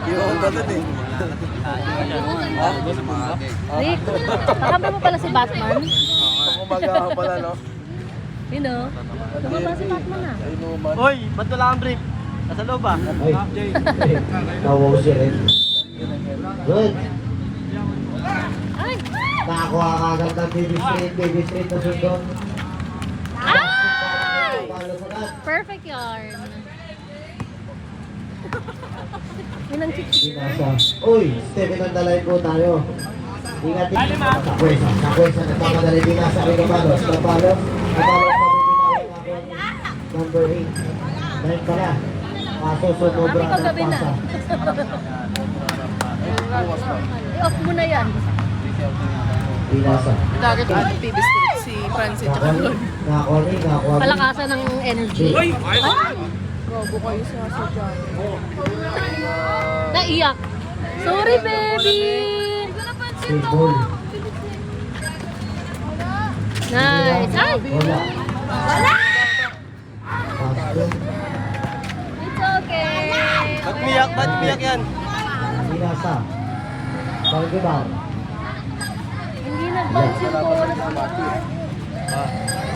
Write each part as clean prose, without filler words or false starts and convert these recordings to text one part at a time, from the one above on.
Yung ganun eh. Rick, nakamba mo pala si Batman? Kumagawa pala, no? Yun o. Tumaba si Batman na. Hoy, ba't wala kang brief? Nasa loob ba? Ay, nawaw siya rin. Good. Ay! Nakakuha ka agad ng baby street na sundon. Ay! Palo sa gat. Perfect yarn. Yun ang chichi. Pinasa. Uy, Stephen ang dalay po tayo. Ingat din. Sa kwesa, nagpapadali pinasa rin kapalos. Kapalos. Number 8. 9 pala. Kaso sumobra ng pasa. I-off mo na yan. Pinasa. Target on TV Street si Francis. Nakakoni. Palakasan ng energy. Ay! Gogo kayo sa sadya. Naiyak. Sorry, baby! Baseball. Nice. Ay! Wala. Pasto. It's okay. Ba't miyak? Ba't miyak yan? Pinasa. Banggibaw. Hindi nagpansin ko.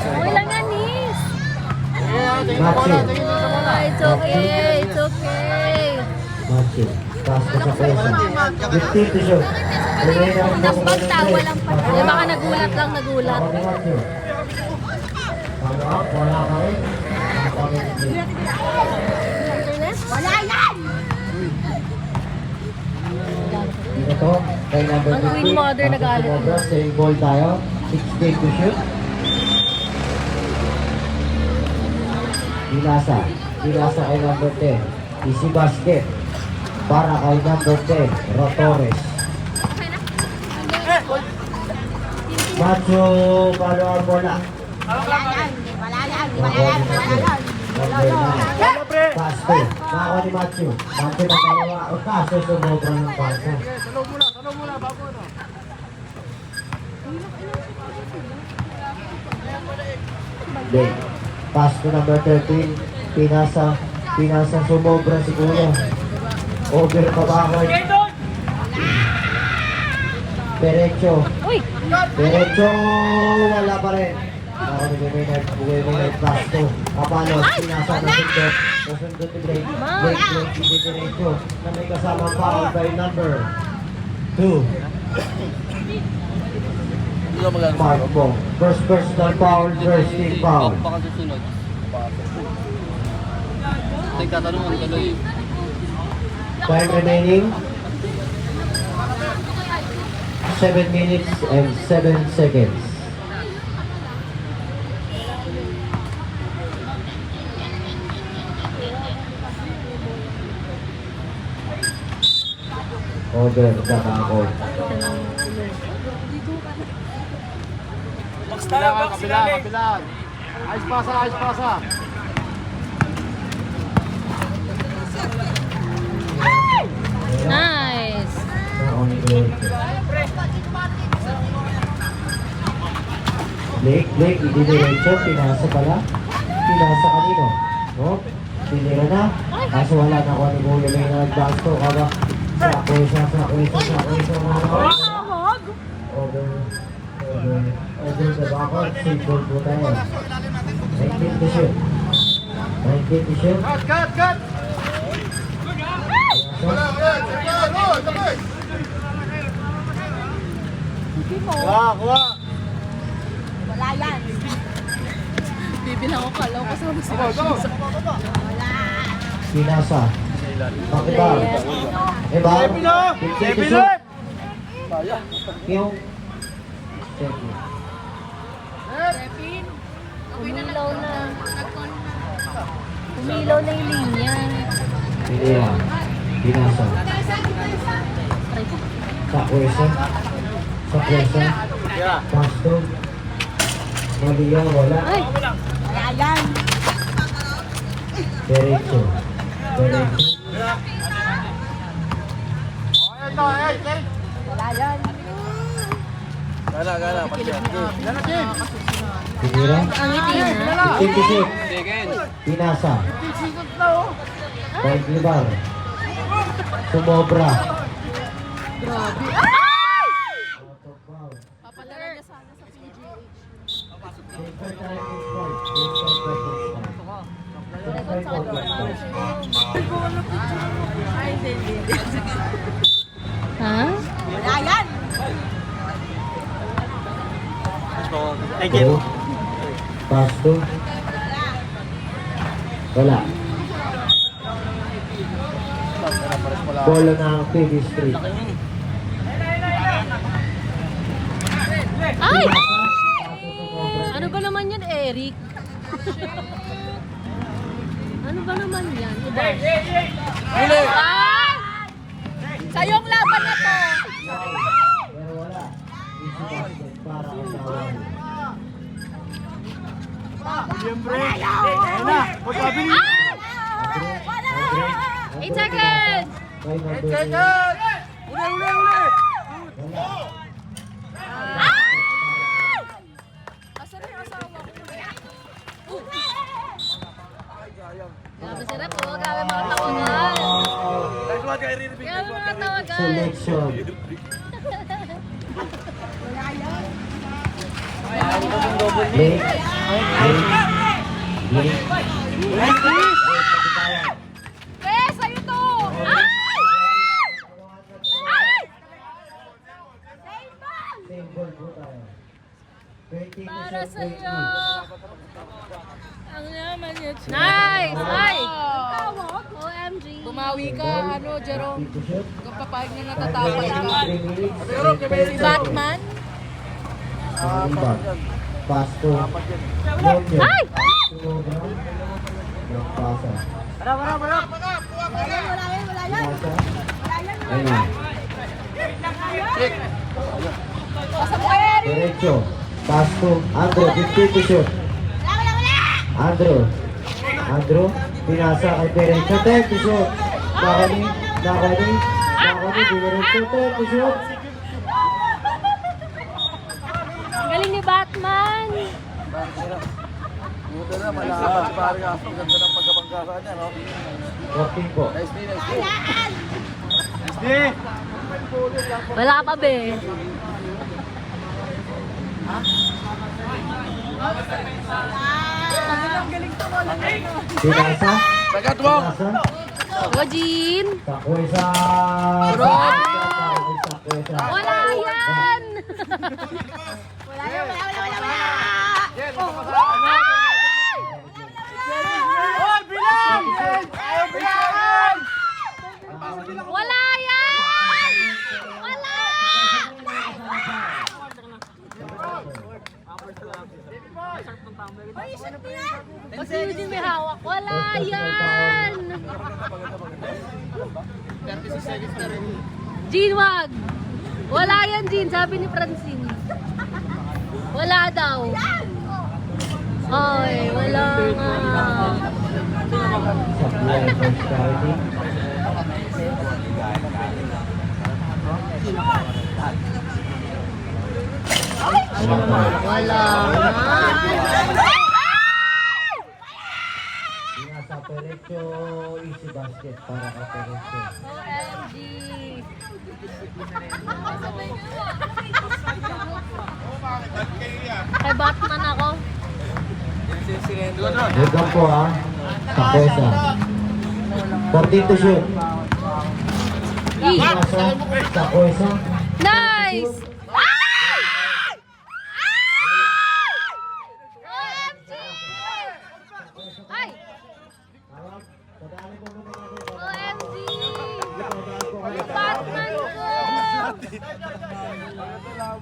Okay lang yan, Nis. Matching. It's okay. It's okay. Matching. Pasto sa kwesa. 15 to shoot. Tapos pagtawa lang pa. Eh, baka nagulat lang, nagulat. Wala ka rin. Wala yan! Ito, kay number Ang Queen Mother nagalit. Same ball tayo. 16 to shoot. Dinasa. Dinasa kay number 10. Easy basket. Para kay number 10. Rotores. Macho, palo ang bola. Number 9. Pasto. Nakakuha ni Macho. Macho na dalawa. O kaso sumobra ng pasa. Salong muna, bago ano. Hindi. Pass to number 13. Pinasa sumobra si Kuya. Over pa ba ako? Derecho. Uy! Derecho. Wala pa rin. Ako nag-winner pass to. Kapalos. Pinasa na sundot. Nasundot ni Blake. Blake si Derecho. Na may kasamang foul by number 2. Hindi ka magagawa. Mark Bong. First personal foul. First team foul. Baka susunod. Nagtatanong ang tuloy. Time remaining 7 minutes and 7 seconds. Over the backward. Kabila. Ayos pasa. Nice! Blake, hindi diretso. Pinasa pala. Pinasa kanino? Oh, tinira na. Kaso wala na kung ano gulo na yung nag-basto. Kaba, sa kwesa. Over the backward. Safe ball po tayo. 19 to shoot. Cut! Kuha. Wala yan. Bibilang ko kalaw kasama si Pinasa. Pakibar. Ebar. Pilip! Yung. Check it. Umilaw na. Umilaw na yung linya. Pinira. Pinasa. Sa kwesa. Pasto. Malia, wala. Ay! Wala yan. Derecho. Wala yan. Gala. Pinira. Ang ngiti na. 56. Pinasa. Right libar. Sumobra. Grabe. Out of foul. Papadala niya sana sa PGH. Inside time is point. Inside time is point. Ay, hindi. Ha? Wala yan! Thank Two. Pass to. Wala. Bola ng PD Street. Ay! Ano ba naman yan, Eric? Ano ba naman yan? Iba. Ah! Sayong laban na to! Pero wala. Easy basket para ang tawag. William Bray. Ayun na. Pagkabili. Andre. 8 seconds! Kay Mandoni. Uli. Wala. Asan yung asawa ko? Grabe si Rep, oh. Grabe mga tawagan. Nice one, kay Rini. Grabe mga tawagan. Selection. Blake. Blake. Eh, sa'yo to! Same ball po tayo. 20 Para to sa'yo. 20. Ang naman niya. Nice! Ay! Tawag? OMG. Bumawi ka, ano, Jerome? 50 to shoot. Kung papayag na 5 natatapos minutes, ka. 3 minutes. Si Batman? Rebound. Pass to Junior. Ay! Sumobra. Nagpasa. Wala. Pasa. Ayun. Pasa mo, Eric! Diretso. Pass to Andrew. 50 to shoot. Andrew. Pinasa kay Diretso. 10 to shoot. Nakani. Diretso. 10 to shoot. Ang galing ni Batman. Buta na, malakas. Parang ang ganda ng pagkabanggasan niya, no? 14 po. Nice day. Nice day. Wala pa, be. Pinasa. Sagat mo. Go, Jean. Sakoy sa... Sakoy sa... Wala yan! Hoy, bilang! Bilang! Wala yan! Wala! Pag si Eugene may hawak, wala yan! Jean, wag! Wala yan, Jean, sabi ni Francine. Wala daw. Ay, wala nga. Sakoy first priority. Wala nga. Pinasa Diretso. Easy basket para kay Diretso. OMG. Kay Batman ako. Welcome po ha. Sakoy sa... 14 to shoot. Pinasa. Sakoy sa... Nice! OMG! Ay! Tawag. Tadali po muna natin. OMG! Tadali po kayo. Yung Batman ko!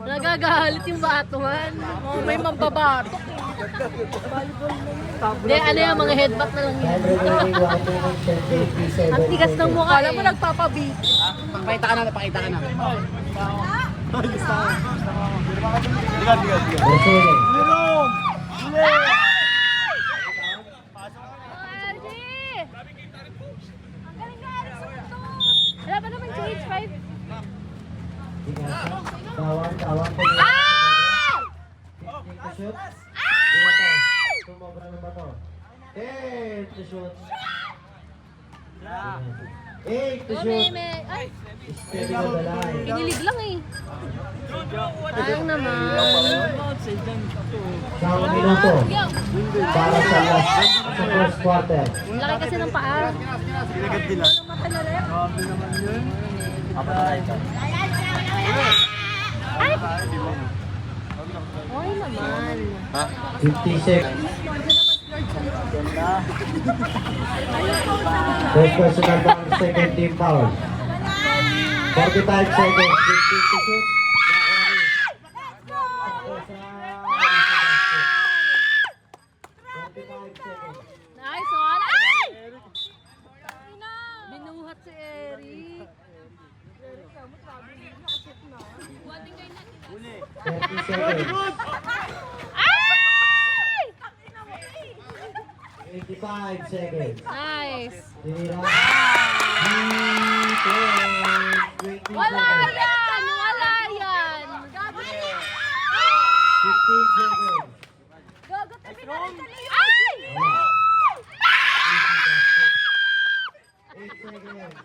Nagagalit yung Batman. Oh, may mambabato. Hindi, ano yung mga headbutt na lang yun. Time remaining 1 minute and 57 Ang tigas ng mukha Kala mo eh. nagpapabit. Pakita ka na. Roselle. OMG! Ang galing nga rin sa ito. Wala ba naman change 5? Tawag po. Ah! 15 to shoot. Sumobra ng bato. 10 to shoot. 8 to Oh, shoot. Ay, Steady on the line. kinilig lang eh. Sayang naman. Isang minuto para sa first quarter. Laki kasi ng paa. Ay! Okay naman. 50 seconds. First personal foul, second team foul. 45 seconds. 50 to shoot. Nice one. Ay! Binuhat si Eric. 30 seconds. Ay! 85 seconds. Nice. Tinira. 20 Wala seconds. yan! Wala yan! 15 seconds. Ay! 8 seconds.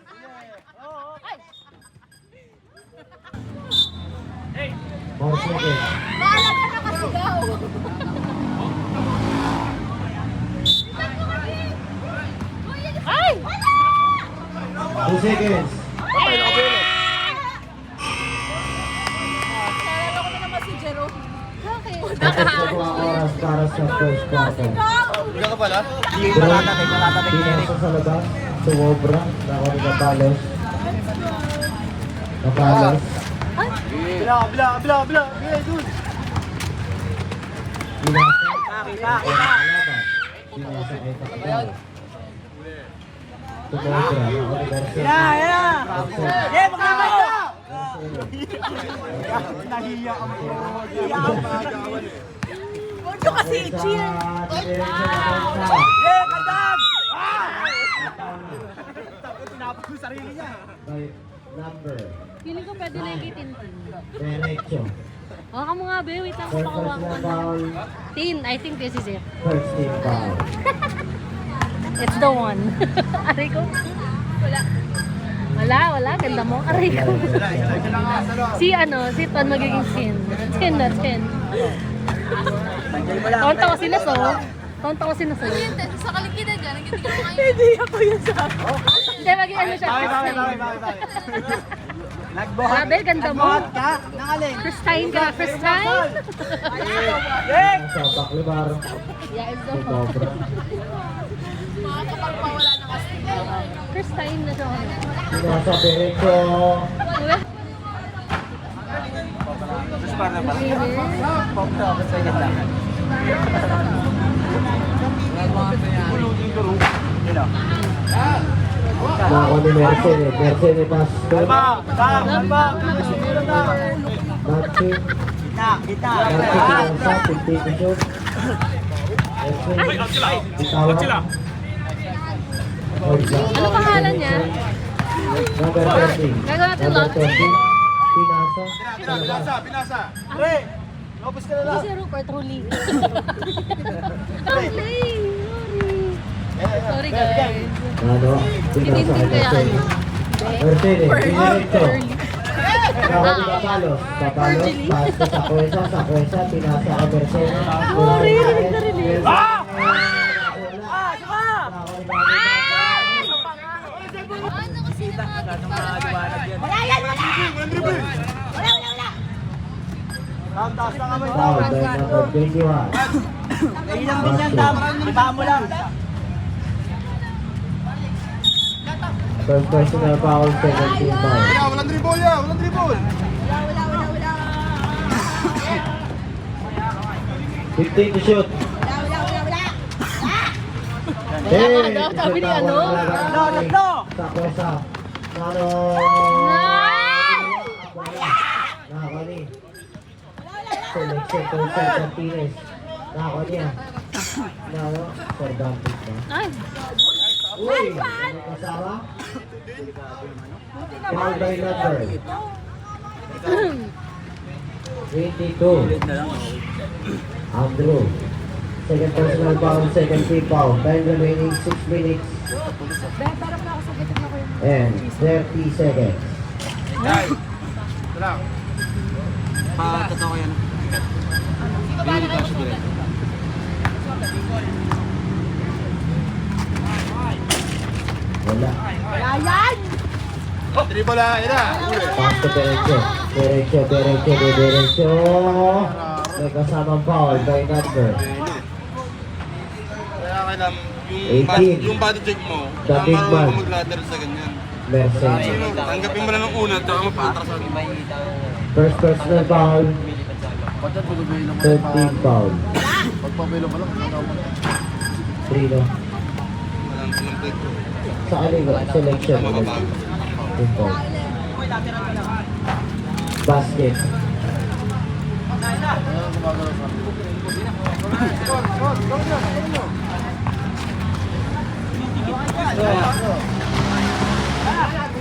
Ay! 4 seconds. Bahala ka na kasigaw. Ay! 2 seconds. Naalala ko na naman si Jerome. Bakit? Tapos na po ang oras para sa first quarter. Hindi ka pala? Pinasa sa labas. Sumobra. Ako ni Kapalos. Kapalos. Bila. Pinasa. Pinasa kay Kapalos. Sumobra. Ako ni Garcia. Eh, magkama ito! Nahiya ka mo. Huwag nyo kasi i-cheer. Eh, kadag! Pinapag yung sarili niya. By number. Feeling ko pwede na ikitin. Derecho. Baka mo nga, be. Wait lang. First Baka personal foul. Tin, I think this is it. First team foul. It's the one. Aray ko. Wala. Ganda mo. Aray ko. Si Ton magiging skin. Skin na, skin. Tonta ko sila, so. Sa kalikitan dyan, hindi ka mga hindi ako yun sa akin. Hindi, maging ano siya. Nagbuhat. Sabi, ganda mo. ka? Nangaling. Christine ka. Christine? Sa Baklibar. Yeah, it's the Sumobra. Makakapagpawala ng kasi. Christine na siya. Pinasa Derecho. Nako ni Mercedes. Mercedes Pastor. Matching. Kita. Matching pinasa. 50 to shoot. Bitawa. Ano pangalan niya? Number 20. Gagawin natin Number lock. 20. Pinasa. Pinasa. Pre, lopos ka na lang. Si Rupert Ruli. Sorry. Sorry guys. Ano? Pinasa kay Mercedes. Mercedes. Diretso. Nako ni Kapalos. Kapalos. Pasto sa Cuesa. Sa Cuesa. Pinasa kay Mercedes. Rinig. Ano kasi Taas na kamay. Foul by number 21. Ilang din yan, iba mo lang. First personal foul, second team foul. Walang dribble yan, walang dribble. 15 to shoot. Sabi ni ano? Tatlo. Sa Cuesa. Nano. Nakakali. Selection for Martinez. Nakakali niya. Nano. Cervantes ba? Ay, Uy! Ano kasama? Foul by number 22. Andrew. Second personal foul, second team foul. Time remaining 6 minutes. and 30 seconds. Patatawa yan. Wala. Triple na, yun na. Pasto Derecho. Derecho. May kasamang foul by number. Kaya kailangan, 18. yung body check mo, The big man. marunong ka mag-ladder sa ganyan. Mercedes. Tanggapin mo na ng una, tsaka mapatras sa First personal foul. 13 foul. Pagpabilo mo lang, 3 no? walang play. Sa ano selection? Yung foul. Basket.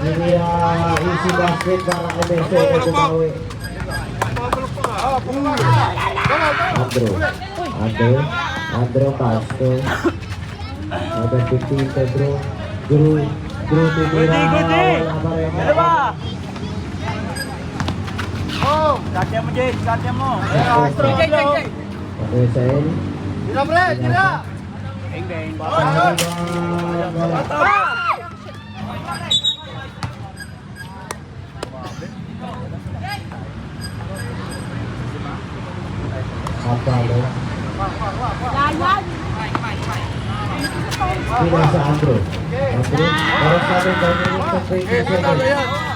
Hindi easy basket para kay Mercedes tumawi. Andrew Pasto. Number 15 Pedro. Drew Titira. Wala pa rin. Katya mo, Jay, katya mo. Okay, Sael. Tira, pre, tira! Kapalo. Pila sa Andrew. Para sa atin, dahil sa 20 seconds.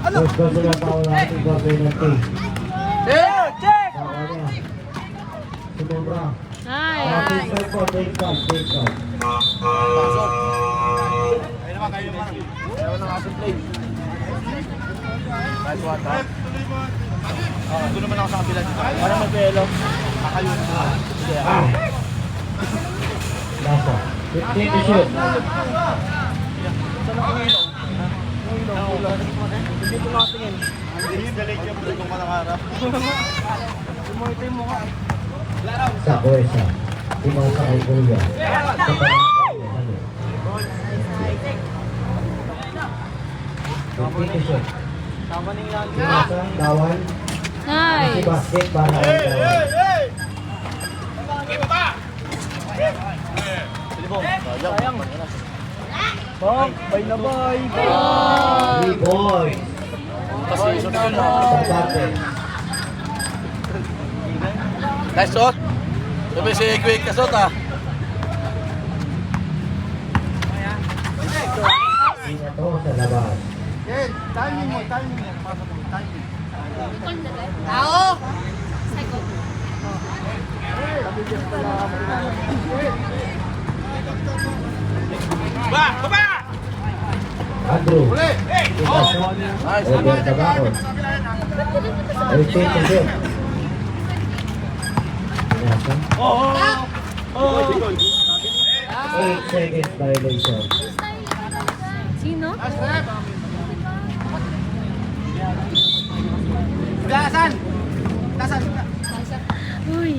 First personal foul natin for penalty. Check! Baka niya. Sumobra. Nice. Take out. Ayun naman, kayo naman. Ayaw ng ating play. Nice one, ha? Doon naman ako sa kabila. Para mag-pelo. Kakayo na. Lasa. 15 to shoot. Hindi ko nakatingin. Hindi galit yung play kung manakarap. Sumuitay mo ka. Sa Kuwesa. Timasa kay Kuya. Sa panakay. 15 to shoot. Timasa, Dawan. Si Nice. basket para kay Dawan. Sayang. Bong, bye na bye. 3 points. Kasi sunod na. Sa parte. Nice shot. Sabi si Quick kasot, ha? Ina to sa labas. Timing mo. Timing. Andrew. Nice. Over Tabacos. 18 to shoot. Timasa. 8 seconds violation. Sino? Uy.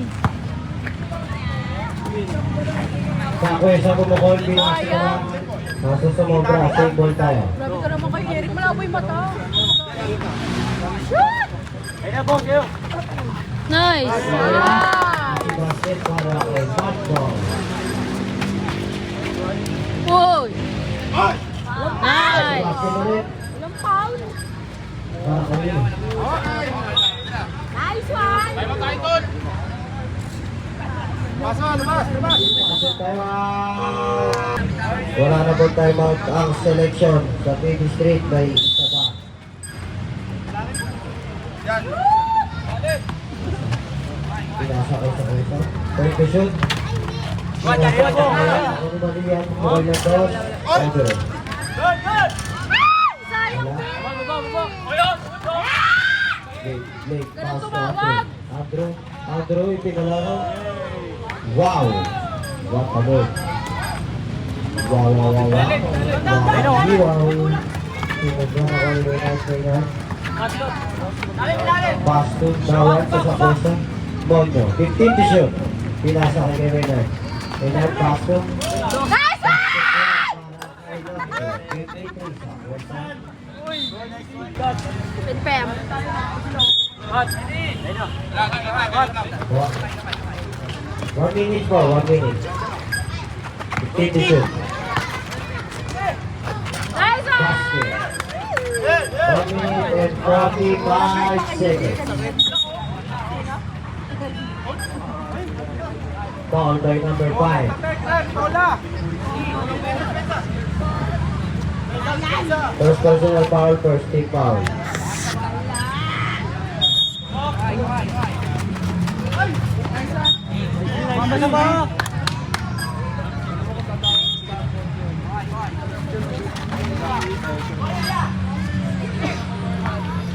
Sa Kuwesa bumukol, pinasa. Nasa sumobra, save ball tayo. Grabe ka naman kay Eric. Malabo yung mata. Nice. Si basket para kay Fatball. Uy. Si Nice. basket ulit. Walang foul. Para kay Nice one. Basket tayo. Wala na po timeout ang selection sa PB Street. May isa pa. Pinasa kayo sa Kuwesa. Point to shoot. Pinasa kayo sa Kuwesa. Ano ba niyan? Mukha na to. Over. Late pass to Andrew, ipinalaro. Wow! What a move. Wow. Tinagyan ako yung trainer. Pass to Dawan sa Sakosa. Mondo, 15 to shoot. Pinasa kay Reynard. Reynard, pass to. Nice one. Pinpem. One minute po, 1 minute. 15 to shoot. Nice one! Basket. 1 minute and 45 seconds. Foul by number 5. First personal foul, first team foul.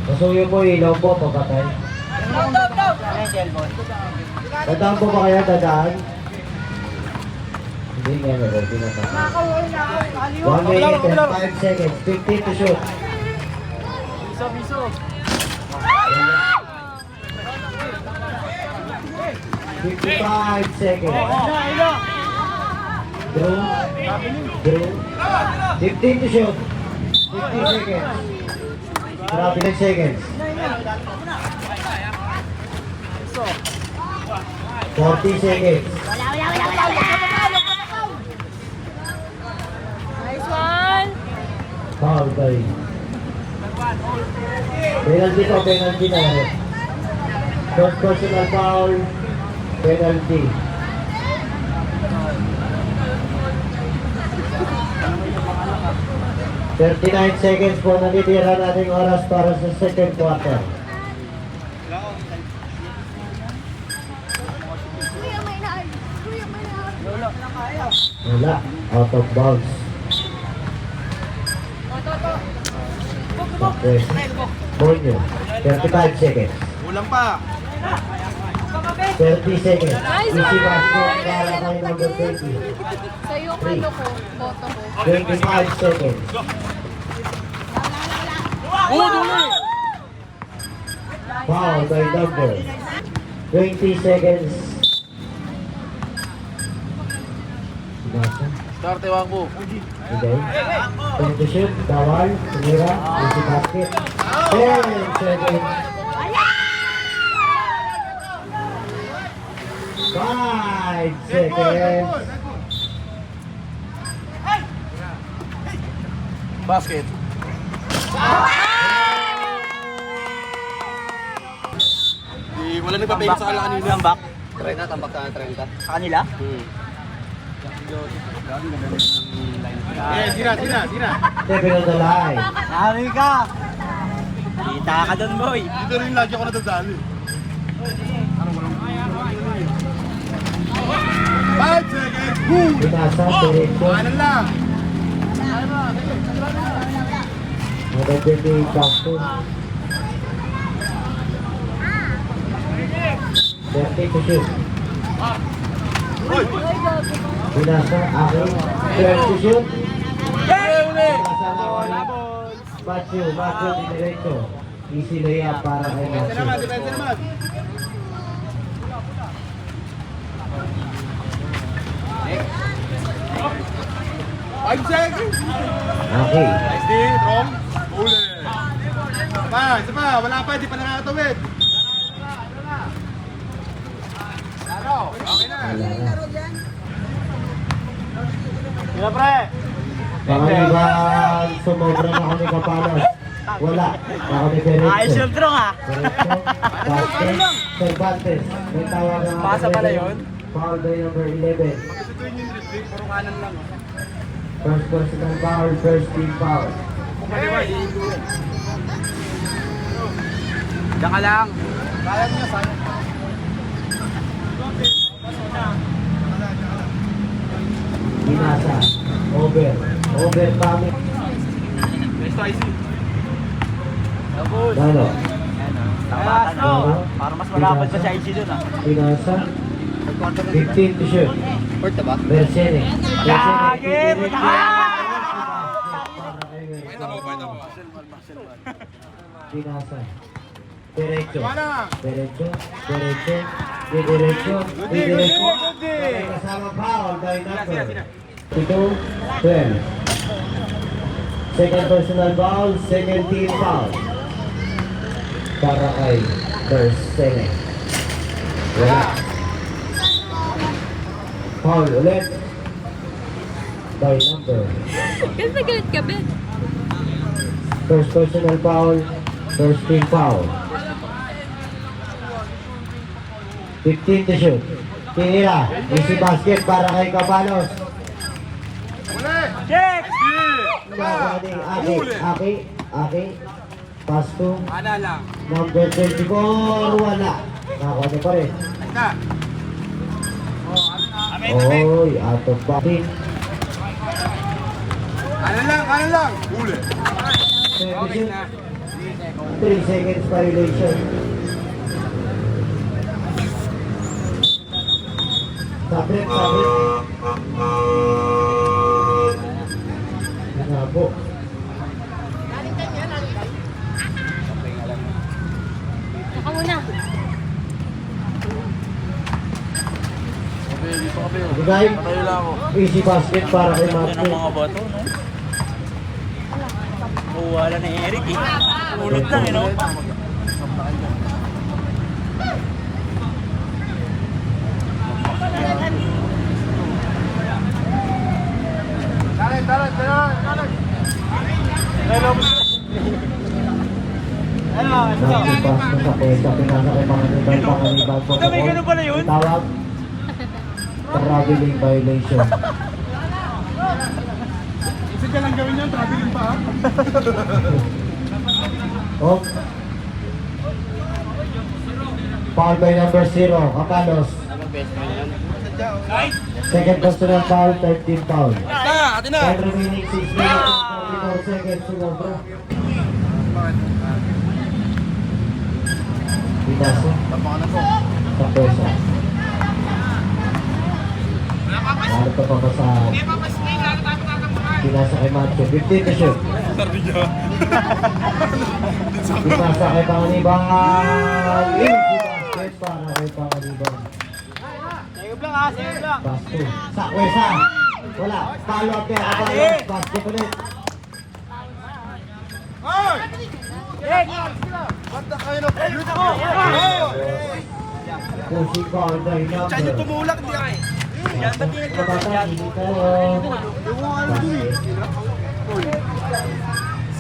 Masuyo po ilaw po, papatay. Dadaan po ba kayo? Dadaan? Hindi nga na, hindi na patay. 1 minute and 5 seconds, 15 to shoot. Miso. 55 seconds. Drew. 15 to shoot. 50 seconds. Grabe 10 seconds. 40 seconds. Nice one! Foul by. Penalty po, penalty na. First personal foul, penalty. $39 seconds po natitira nating oras para sa second quarter. Wala, out of bounds. Okay. Bonyo, 35 seconds. Kulang pa. 30 seconds. Nice Easy one! basket para kay number 20. Sa'yo ang ano ko, boto ko. 25 seconds. Foul by number. 20 seconds. Sinasa. Start ewan ko. Okay. Time to shoot. Bawal. Tumira. Easy basket. 10 seconds. 5 seconds. Basket. Wala nagpapayos sa kanina. Tambak. 30, tambak sa 30. Sa kanila? Sira. Seven on the line. Sabi ka! Kita ka doon, boy. Dito rin lagi ako nadadali. 5 seconds! Binasa. Diretso. Kanan lang! Magaganda yung basket. 30 to shoot. Binasa. Akin. 12 to shoot. Binasa naman. Matthew, di diretso. Easy layup para kay Matthew. Depensa naman! Five seconds! Okay. Nice D, Trom. Uli. Isa pa, wala pa, di pa nakakatawid. Okay na. Wala na. Sila pre. Pangaliban, sumobra na kami kapalas. Wala. Na kami diretso. Ayos yung drong ha. Diretso. Basket. Cervantes. May tawag na Pasa pala yun? Foul by number 11. Ito yung retrieve, puro kanan lang. First personal foul, first team foul. Kaliwa, diyan ka lang. Kaya niya, sayang. Binasa. Over kami. Next to IC. Lalo. Para mas malapad pa si IC dun ah. Binasa. 15 to shoot. Port ba? Bersene. Gagi! Binasa. Diretso. Diretso. Kasama foul by number 12. Second personal foul, second team foul. para kay Bersene. Wala. Foul ulit. By number. Kasi nagalit ka, Ben. First personal foul. First team foul. 15 to shoot. Tinira. Easy basket para kay Cabalos. Check! Aki. Pass to number 24. Wala. Nakakuha pa rin. Oy, out of bounds. Kanan lang! Huli! 3 seconds violation. Sabit. Nabo. Saka muna. Bigay. Easy basket para kay Martin. bato, no? Wala na Eric eh. Ulot lang, no? Nakipas na sa pesa, pinasa kay Panganiban po. May ganun pala yun? Tawag. Traveling violation. Isa ka lang gawin yun, traveling pa ha? Oh. Foul by number 0, Cabalos. Second personal foul, 13 foul. Ate na! 10 remaining 6 minutes and 44 seconds. Sumobra. Pinaso. Sa pesa. Ano pa pa sa pinasa kay Macho. 15 to shoot. Pinasa kay Panganiban. Easy basket para kay Panganiban. Sayop lang ha, sayop lang! Basto. Sa kwesa. Wala. Follow up kaya Cabalos. Basket ulit. Banda kayo na! Pushing foul by number. Tumulak di ako! Kabata, hindi tayo. Basket.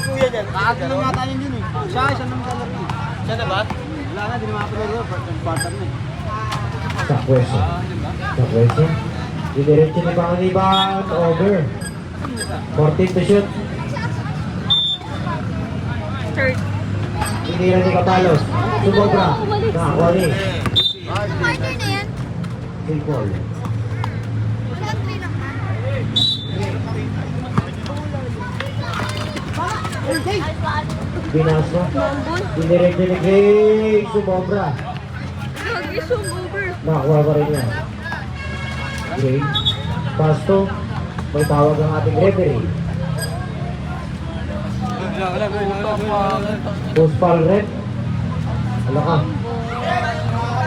Kuya dyan, kaagin lang nga tayo yun eh. Siya na maglalaro eh. Siya na ba? Wala na, di na makapalaro. Partner na eh. Sa kwesa. Sa kwesa. Didiretso ni Panganiban. Over. 14 to shoot. Third. Tinira ni Cabalos. Sumobra. Nakakuha ni. Partner na yan. Simple. Siyempre lang ha. Binasa. Diniretso ni Gray. Sumobra. Nag-isong over. Nakakuha pa rin niya. Gray. Pasto. May tawag ang ating referee. Post foul red. Wala ka.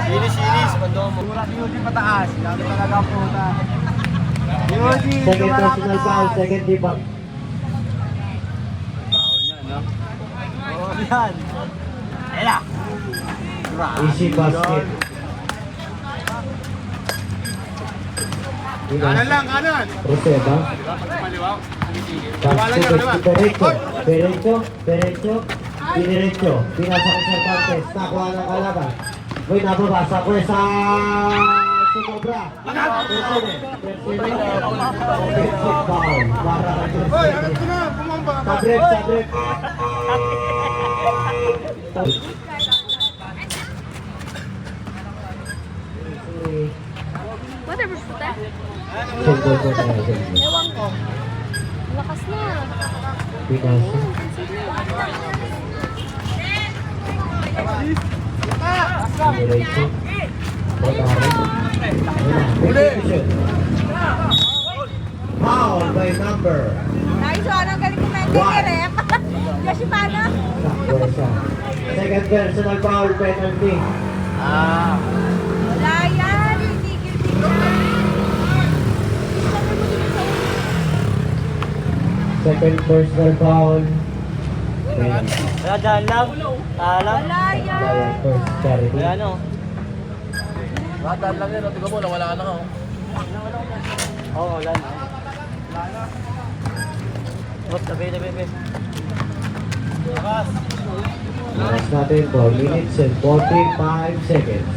Sinis, bando mo. Wala si Yuji pataas. Lalo talaga ang puta. Yuji, Second personal foul. Second debug. Oo, yan. Ayla! Easy basket. Kanan! Roseda. Pasto. Derecho. Diretso. Pinasa ko sa contest. Nakuha ng kalaban. Uy, nababasa ko sa sumobra. Offensive foul. Para kay Sabrek. Whatever po tayo. Simple. Ewan ko. Lakas na. Pinasa. Diretso. Foul by number. Nice one. Ang galing kumende ni Rep. Yoshimana. Sakwa. Second personal foul penalty. Wala yan. Tigil-tigil. Second personal foul. penalty. Kaya dyan lang. Alam. Lion first charity. Kaya ano. Daan lang yan, tingnan mo, nawala ka na ako. Oo, wala na. Boss, tabi. Lakas. Last natin 4 minutes and 45 seconds.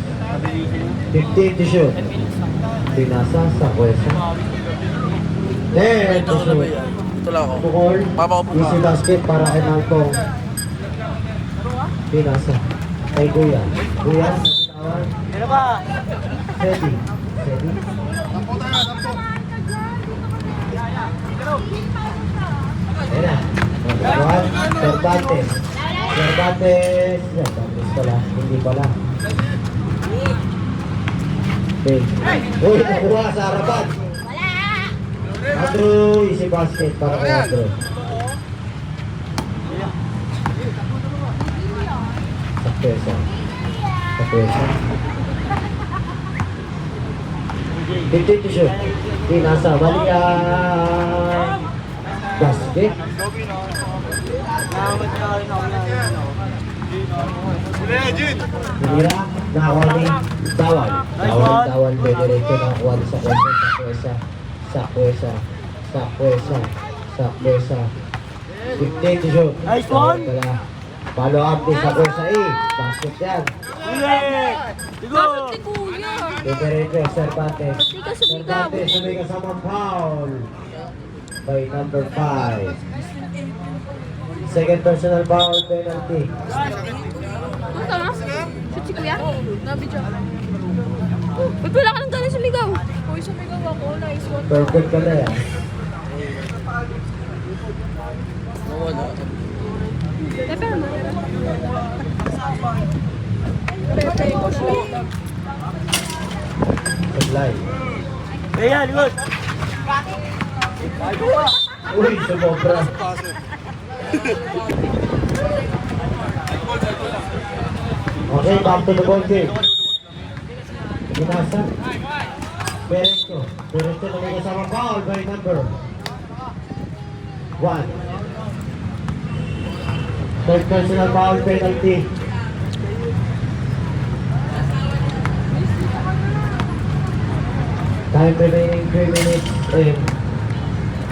15 to shoot. Pinasa sa kwesa. 10 to Ito na ba shoot. yan? Ito lang ako. Bukol. Papa ko po. Easy basket para kay Malcom. Pinasa. Kay Kuya. Kuya, nabitawan. Sino ba? Sedi. Ayan na. Number 1, Cervantes. Cervantes pala. Hindi pala. Okay. Uy, nakuha sa harapan. Andrew, easy basket para kay Andrew. Sa pwesa. 15 to shoot. Pinasa, bali basket. Hinira, nakakuha ni Dawal. Dawal, may diretso nakakuha sa kwesa. 15 to shoot. Nice one. Follow up din sa kwesa basket yan. Bakit ni Kuya? Diretso, Cervantes. Di ka sumigaw. Cervantes, may kasamang foul by number 5. Second personal foul penalty. Ano tama? Shoot si Kuya? Nabidyo. Ba't wala ka nang galing sumigaw? Uy, sumigaw ako. Nice one. Perfect ka na yan. Nawala. Pepe mo. Pepe ko siya. Supply. Kaya, likod. Uy, sumobra. Okay, back to the ball game. Pinasa. Perecho na may kasama foul by number 1. Third personal foul penalty. Time remaining 3 minutes and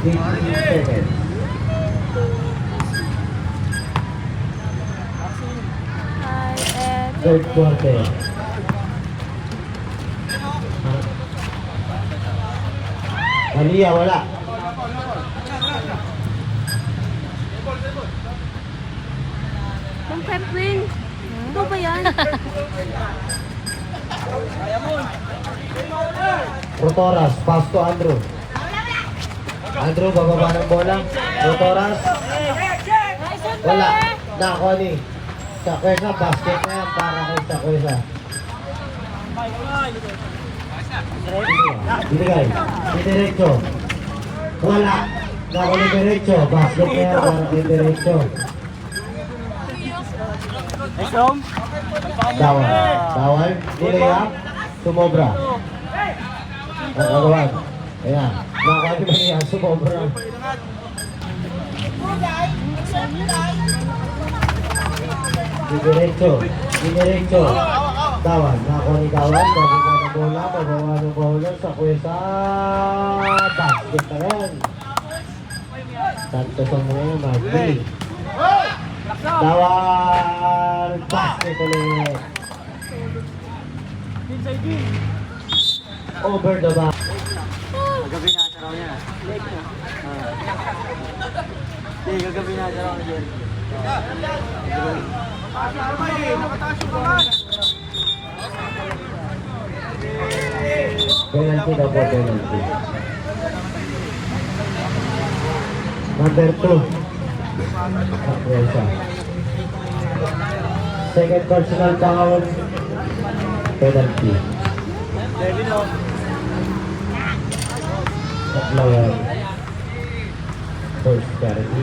15 seconds. Third quarter. Malia, wala. Mang Pepwin. Ito ba yan? Rotoras, pass to Andrew. Andrew, bababa ng bola. Rotoras. Wala. Nako ni. Sa kwesa, basket na yan para kay sa kwesa. Binigay. Diretso. Wala. Nako ni Diretso. Basket na yan para kay Diretso. Nice home. Dawal. Nilay sumobra. Nagawan. Ayan. Nako ni Maria, sumobra. Diretso. Dawal. Nako ni Dawal. Bababa ng bola. Bababa ng bola sa kwesa. Basket na yan. Santos ang mga yun. Marty. Dawal. Basket ulit. Over the back. Gagabi na sa raw niya. Hindi, gagabi na sa raw niya. Penalty daw po, penalty. Number 2. Sakwesa. Second personal foul. Penalty. Devin mo. Tatlawan. First charity.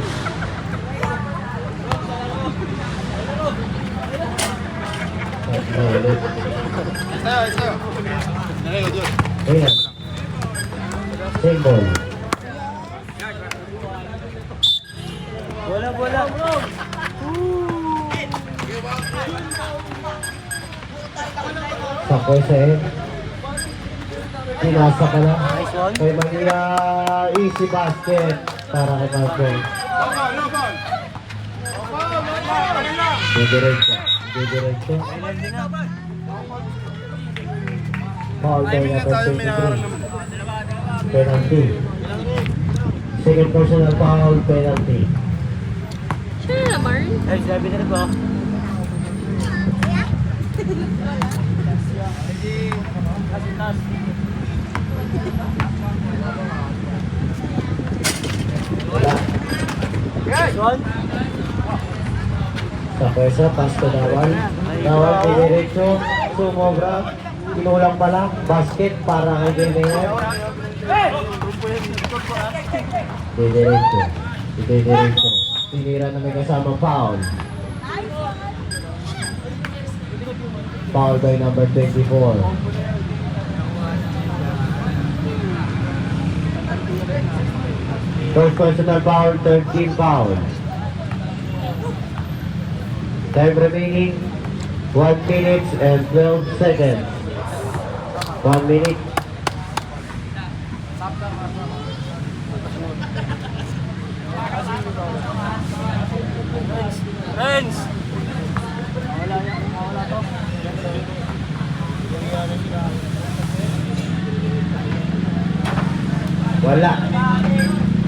Tatlawan. Ayan. Same ball. Bola. Sa Quezon. Pinasa ka lang. Nice one. Kay Manila, easy basket para kay Marcos. Didiretso. Didiretso. Foul by number 23. Penalty. Second personal foul, penalty. Siya na naman. Ay, sabi na rin po. Nice one. Sa pwersa, pass to Dawal. Dawal, didiretso. Sumobra. Kinulang pa lang. Basket para kay Gilmayer. Didiretso. Didiretso. Tinira na may kasama foul. Foul by number 24. First personal foul, 13 foul. Time remaining, 1 minute and 12 seconds. 1 minute. Friends! Wala.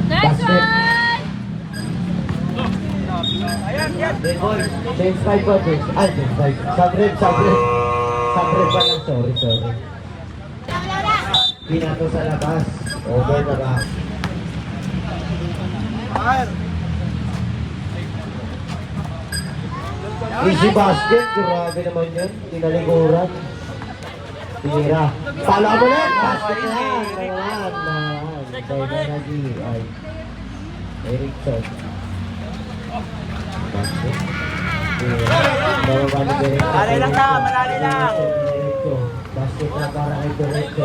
Nice Basket. one! Change 5 quarters. Ay, change 5. Sabrib. Sabrib pa lang. Sorry. Pinato sa labas. Over na ba? Easy basket. Grabe naman yun. Tinalikuran. Tinira. Pala mo na. Basket na yan. Naman. Kaya na ay Erickson. Basket. Bababa ni Directo. Malali lang na, malali lang. Directo. Basket na para kay Directo.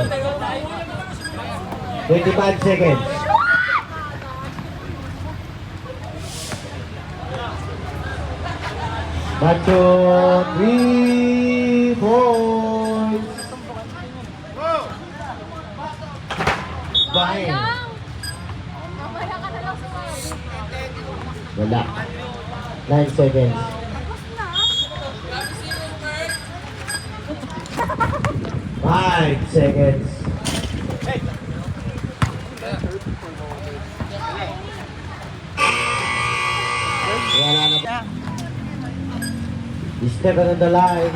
25 seconds. Macho 3 points. Bahin. Mamaya ka na lang sumali. Wala. 9 seconds. Five seconds. Wala na. Step on the line.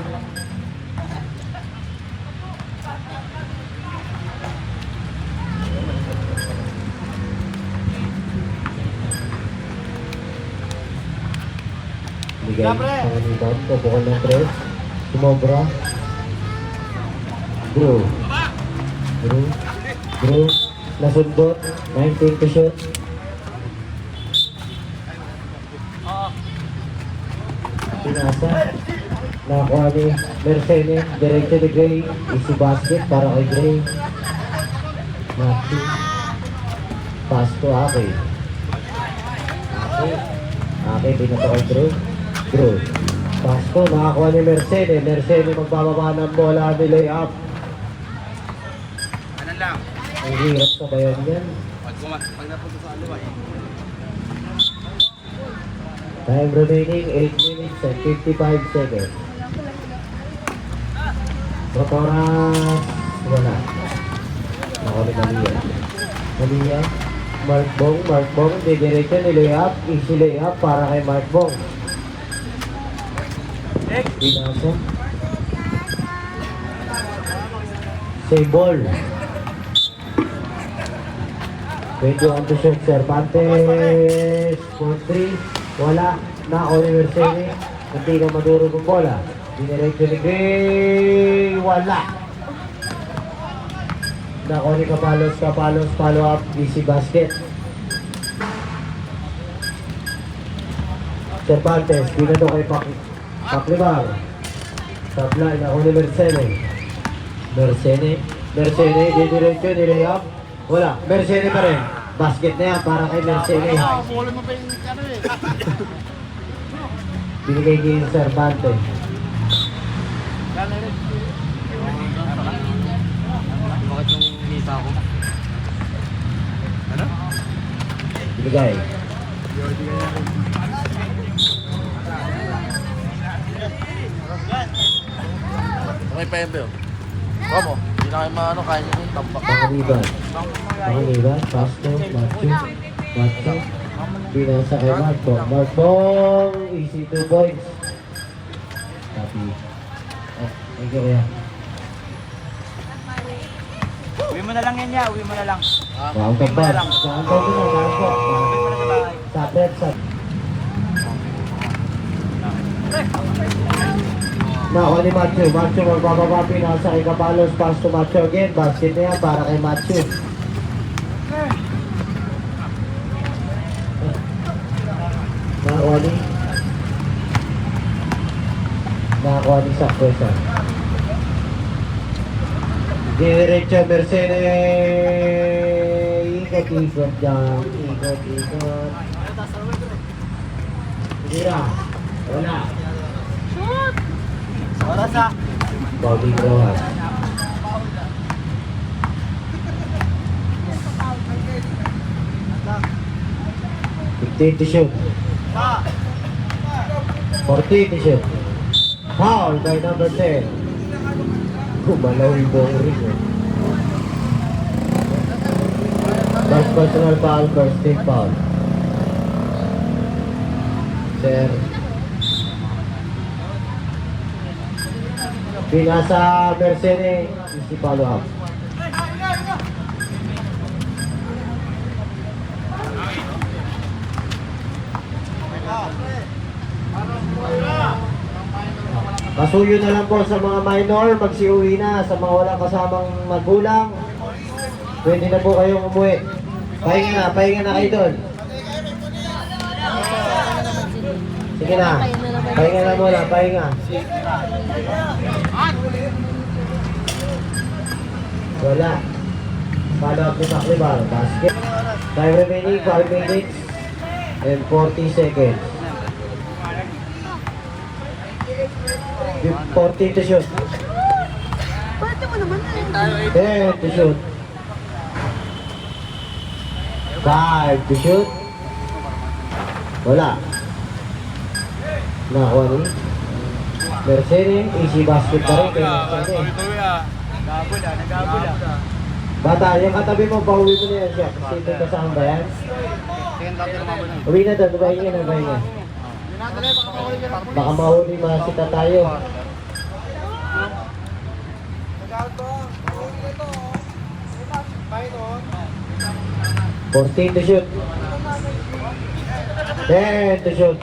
Bigay sa rebound. Pupukol ng 3. Sumobra. Drew. Nasundot. 19 to shoot. Pinasa. Nakakuha ni Mercedes. Diretso ni Gray. Easy basket para kay Gray. Matthew. Pass to Ake. Ake, binato kay Drew. Pass to. Nakakuha ni Mercedes. Mercedes magbababa ng bola ni layup. Ano lang? Ang hirap sa bayan yan. Pag napunta sa aliwa eh. Time remaining 8 minutes and 55 seconds. Rotoras, wala. Ako ni Malia. Mark Bong, didiretso ni layup, easy layup para kay Mark Bong. Pinasa. Save ball. 21 to shoot, Cervantes, 4-3. Wala na Mercedes. Hindi na madurog ang bola. Diniretso ni Gray. Wala. Na Kapalos, follow up. Easy basket. Cervantes, binato kay Paklibar. Tabla na Mercedes. Mercedes, diniretso, nilayap. Wala. Mercedes pa rin. Basket na yan para kay Mercedes. Bolo mo pa yung ano eh. Binigay niya yung Cervantes. Binigay. Okay pa yun, Bel. Kamo, hindi na kayo maano, kaya nyo yung tambak. Pakaliban. Pakaliban. Pasto. Macho. Pinasa kay Marco. Marco. Easy 2 points. Copy. Oh, thank you kuya. Uwi mo na lang yan, ya. Uwi mo na lang. Round of ball. Round of ball. Marco. Sapet. Nakuha ni Macho. Macho magbababa. Pinasa kay Capalos. Pass to Macho again. Basket na yan para kay Macho. Nakakuha ni Sakto siya. Diretso Mercedes. Ikot dyan. Ikot. Hindi na. Wala. Oras ha. Bobby Rojas. To shoot. 14 to shoot. Foul by number 10. Gumalaw yung buong ring. First personal foul, first team foul. Sir. Pinasa Mercedes, isi follow up. Pasuyo na lang po sa mga minor, magsiuwi na sa mga walang kasamang magulang. Pwede na po kayong umuwi. Pahinga na kayo doon. Sige na, pahinga na muna, pahinga. Wala. Follow up ni Saklibal, basket. Time remaining 5 minutes and 40 seconds. 14 to shoot. 10 to shoot. 5 to shoot. Wala. Nakuha ni Mercedes. Easy basket pa rin. Bata, yung katabi mo, pauwi mo na yan siya. Kasi ito kasama ba yan? Uwi na doon. Bahinga. Baka mahuli masita tayo. Fourteen to shoot. 10 to shoot.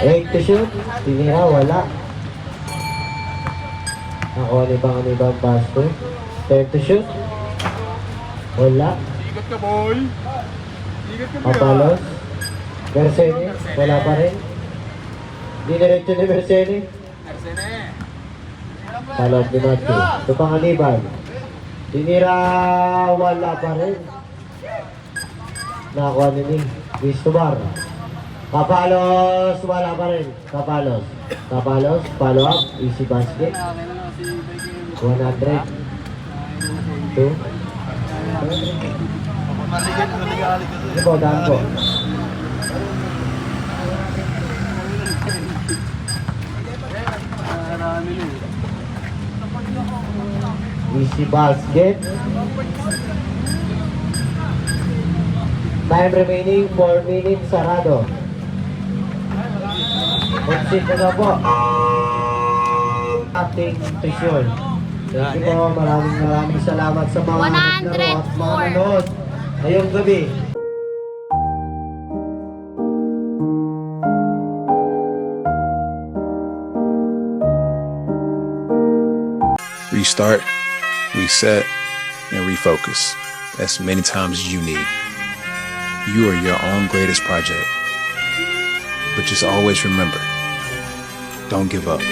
8 to shoot. Tinira, wala. Ako ni bang pass to. 10 to shoot. Wala. Igat ka, boy. Papalos. Mercedes, wala pa rin. Diniretso ni Mercedes. Palot ni Matthew. Ito pang Hannibal. Tinira, wala pa rin. Nakakuha ni Cristobal. Kapalos, wala pa rin. Kapalos, follow up, easy basket. 100. 2. Ito po, daan po. Easy basket. Time remaining 4 minutes, sarado. Exit na po. Ating tuition. Thank you po. Maraming salamat sa mga naglaro at mga nanood ngayong gabi. Restart, reset, and refocus as many times as you need. You are your own greatest project. But just always remember, don't give up.